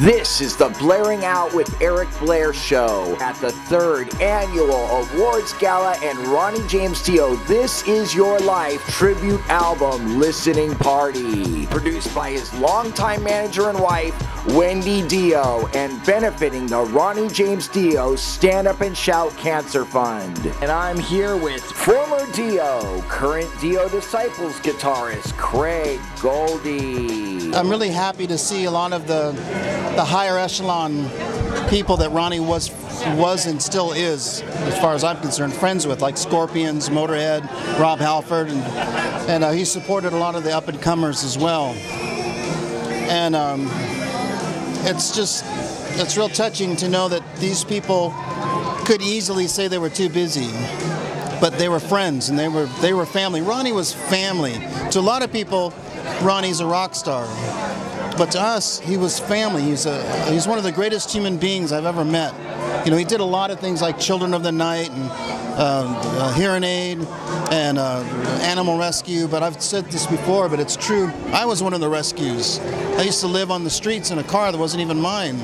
This is the Blairing Out with Eric Blair show at the 3rd Annual Awards Gala and Ronnie James Dio This Is Your Life tribute album listening party. Produced by his longtime manager and wife, Wendy Dio, and benefiting the Ronnie James Dio Stand Up and Shout Cancer Fund. And I'm here with former Dio, current Dio Disciples guitarist, Craig Goldy. I'm really happy to see a lot of the higher echelon people that Ronnie was and still is, as far as I'm concerned, friends with, like Scorpions, Motorhead, Rob Halford, and he supported a lot of the up-and-comers as well. And it's real touching to know that these people could easily say they were too busy, but they were friends and they were family. Ronnie was family. To a lot of people, Ronnie's a rock star. But to us, he was family. He's one of the greatest human beings I've ever met. You know, he did a lot of things like Children of the Night and Hearing Aid and Animal Rescue. But I've said this before, but it's true. I was one of the rescues. I used to live on the streets in a car that wasn't even mine.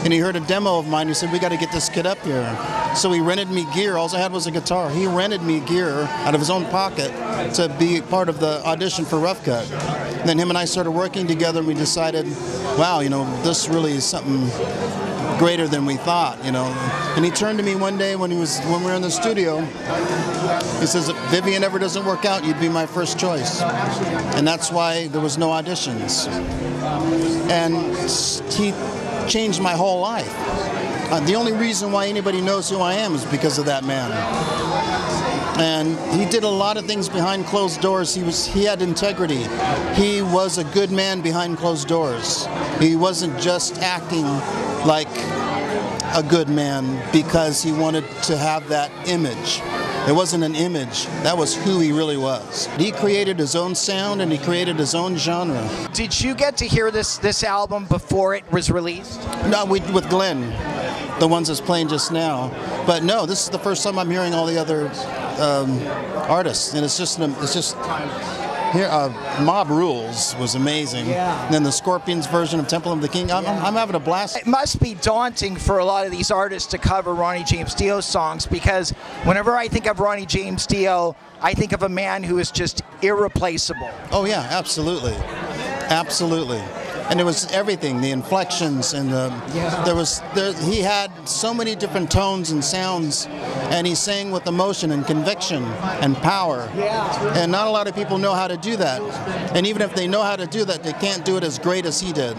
And he heard a demo of mine. He said, "We got to get this kid up here." So he rented me gear. All I had was a guitar. He rented me gear out of his own pocket to be part of the audition for Rough Cut. And then him and I started working together, and we decided, wow, you know, this really is something greater than we thought, you know. And he turned to me one day when we were in the studio. He says, "If Vivian ever doesn't work out, you'd be my first choice." And that's why there was no auditions. And he changed my whole life. The only reason why anybody knows who I am is because of that man. And he did a lot of things behind closed doors. He had integrity. He was a good man behind closed doors. He wasn't just acting like a good man because he wanted to have that image. It wasn't an image. That was who he really was. He created his own sound and he created his own genre. Did you get to hear this album before it was released? No, with Glenn, the ones that's playing just now. But no, this is the first time I'm hearing all the other artists, and it's just here. Mob Rules was amazing. Yeah. And then the Scorpions version of Temple of the King. I'm having a blast. It must be daunting for a lot of these artists to cover Ronnie James Dio songs, because whenever I think of Ronnie James Dio, I think of a man who is just irreplaceable. Oh yeah, absolutely, absolutely. And it was everything, the inflections and he had so many different tones and sounds, and he sang with emotion and conviction and power. Yeah. And not a lot of people know how to do that. And even if they know how to do that, they can't do it as great as he did.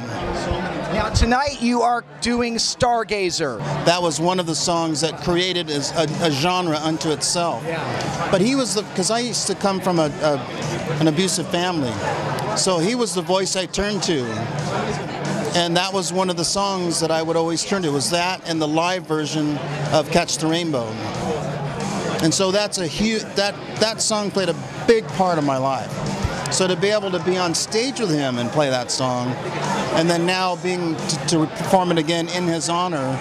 Now tonight you are doing Stargazer. That was one of the songs that created a genre unto itself. Yeah. But he was because I used to come from an abusive family. So he was the voice I turned to. And that was one of the songs that I would always turn to, was that and the live version of Catch the Rainbow. And so that's a huge, that song played a big part of my life. So to be able to be on stage with him and play that song, and then now being to perform it again in his honor,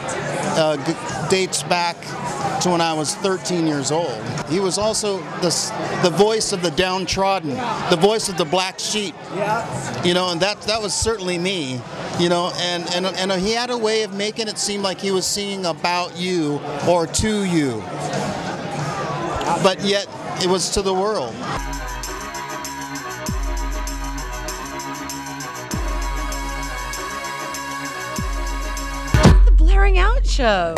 dates back to when I was 13 years old. He was also the voice of the downtrodden, the voice of the black sheep. Yeah. You know, and that was certainly me. You know, and he had a way of making it seem like he was singing about you or to you, but yet it was to the world. The Blairing Out Show.